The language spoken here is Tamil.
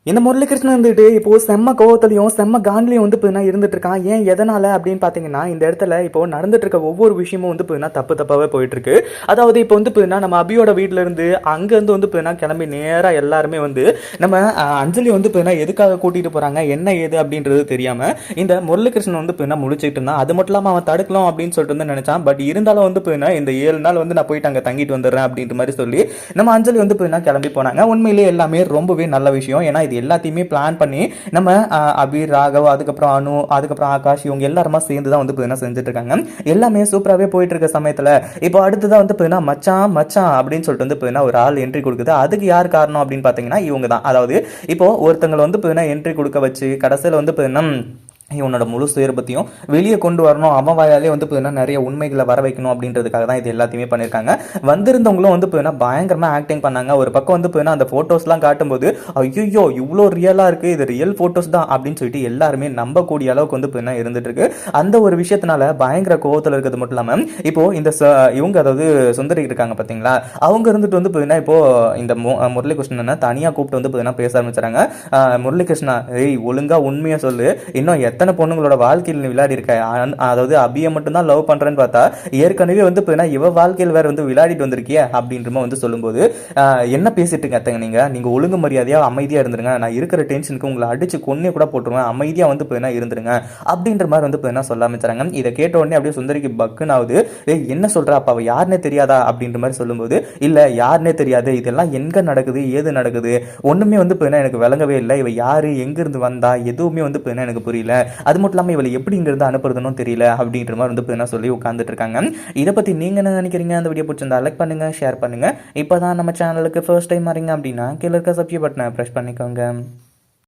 இந்த முரளிகிருஷ்ணன் வந்துட்டு இப்போ செம்ம கோவத்திலையும் செம்ம காண்ட்லையும் வந்து போயினா இருந்துட்டு இருக்கான். ஏன் எதனால அப்படின்னு பார்த்தீங்கன்னா, இந்த இடத்துல இப்போ நடந்துட்டு இருக்க ஒவ்வொரு விஷயமும் வந்து போயினா தப்பு தப்பாவே போயிட்டு இருக்கு. அதாவது இப்போ வந்து போயினா நம்ம அபியோட வீட்டில இருந்து அங்கேருந்து வந்து போயினா கிளம்பி நேராக எல்லாருமே வந்து நம்ம அஞ்சலி வந்து போயினா எதுக்காக கூட்டிட்டு போறாங்க என்ன ஏது அப்படின்றது தெரியாம இந்த முரளிகிருஷ்ணன் வந்து போயினா முழிச்சிட்டு இருந்தான். அது மட்டும் இல்லாமல் அவன் தடுக்கலாம் அப்படின்னு சொல்லிட்டு வந்து நினைச்சான். பட் இருந்தாலும் வந்து போயினா இந்த 7 நாள் வந்து நான் போயிட்டு அங்கே தங்கிட்டு வந்துடுறேன் அப்படின்ற மாதிரி சொல்லி நம்ம அஞ்சலி வந்து போயினா கிளம்பி போனாங்க. உண்மையிலேயே எல்லாமே ரொம்பவே நல்ல விஷயம். ஏன்னா இது எல்லாத்தையுமே பிளான் பண்ணி நம்ம அபீர், ராகவ், அதுக்கப்புறம் அனு, அதுக்கப்புறம் ஆகாஷ் இவங்க எல்லாருமா சேர்ந்து தான் வந்து பார்த்தீங்கன்னா செஞ்சுட்டு இருக்காங்க. எல்லாமே சூப்பராகவே போயிட்டு இருக்க சமயத்தில் இப்போ அடுத்ததான் வந்து பார்த்தீங்கன்னா மச்சான் மச்சான் அப்படின்னு சொல்லிட்டு வந்து பார்த்தீங்கன்னா ஒரு ஆள் என்ட்ரி கொடுக்குது. அதுக்கு யார் காரணம் அப்படின்னு பார்த்தீங்கன்னா இவங்க தான். அதாவது இப்போ ஒருத்தங்களை வந்து பார்த்தீங்கன்னா என்ட்ரி கொடுக்க வச்சு கடைசியில் வந்து பார்த்தீங்கன்னா இவனோட முழு சுயரூபத்தையும் வெளியே கொண்டு வரணும், அவன் வாயாலே வந்து பார்த்தீங்கன்னா நிறைய உண்மைகளை வர வைக்கணும் அப்படின்றதுக்காக தான் இது எல்லாத்தையுமே பண்ணியிருக்காங்க. வந்திருந்தவங்களும் வந்து பார்த்தீங்கன்னா பயங்கரமாக ஆக்டிங் பண்ணாங்க. ஒரு பக்கம் வந்து பார்த்தீங்கன்னா அந்த ஃபோட்டோஸ்லாம் காட்டும்போது ஐயோ இவ்வளோ ரியலாக இருக்குது, இது ரியல் ஃபோட்டோஸ் தான் அப்படின்னு சொல்லிட்டு எல்லாருமே நம்பக்கூடிய அளவுக்கு வந்து பார்த்தீங்கன்னா இருந்துட்டு இருக்கு. அந்த ஒரு விஷயத்தினால பயங்கர கோவத்தில் இருக்கிறது மட்டும் இல்லாமல் இப்போ இந்த இவங்க அதாவது சுந்தரி இருக்காங்க பார்த்தீங்களா, அவங்க இருந்துட்டு வந்து பார்த்தீங்கன்னா இப்போ இந்த முரளிகிருஷ்ணனை தனியாக கூப்பிட்டு வந்து பார்த்தீங்கன்னா பேச ஆரம்பிச்சாங்க. முரளிகிருஷ்ணா, ஏய் ஒழுங்கா உண்மையாக சொல்லு, இன்னும் எத்தனை பொண்ணுங்களோட வாழ்க்கையில் நீ விளையாடி இருக்க, அதாவது அபியை மட்டும்தான் லவ் பண்றேன்னு பார்த்தா ஏற்கனவே வந்து இவ வாழ்க்கையில் வேற வந்து விளையாடிட்டு வந்திருக்கிய அப்படின்றமா வந்து சொல்லும்போது என்ன பேசிட்டு அத்தங்க நீங்க ஒழுங்கு மரியாதையா அமைதியா இருந்துருங்க, நான் இருக்கிற டென்ஷனுக்கு உங்களை அடிச்சு கொன்னே கூட போட்டுருவேன், அமைதியா வந்து இருந்துருங்க அப்படின்ற மாதிரி வந்து சொல்ல ஆரம்பிச்சாங்க. இதை கேட்ட உடனே அப்படியே சுந்தரிக்கு பக்குன்னு ஆகுது. என்ன சொல்ற, அப்ப அவ யாருன்னே தெரியாதா அப்படின்ற மாதிரி சொல்லும்போது இல்ல யாருன்னே தெரியாது, இதெல்லாம் எங்க நடக்குது ஏது நடக்குது ஒண்ணுமே வந்து எனக்கு விளங்கவே இல்லை, இவ யாரு எங்க இருந்து வந்தா எதுவுமே வந்து எனக்கு புரியல, அது மட்டும் இல்லாமல் இவளை எப்படி இங்கிருந்து அனுப்புறதுன்னு தெரியல அப்படின்ற மாதிரி வந்து சொல்லி உட்காந்துட்டு இருக்காங்க. இதை பற்றி நீங்கள் என்ன நினைக்கிறீங்க? அந்த வீடியோ பிடிச்சிருந்தா லைக் பண்ணுங்கள், ஷேர் பண்ணுங்கள். இப்போ தான் நம்ம சேனலுக்கு ஃபர்ஸ்ட் டைம் வரீங்க அப்படின்னா கீழே இருக்க சப்ஸ்கிரைப் பட்டனை ப்ரெஸ் பண்ணிக்கோங்க.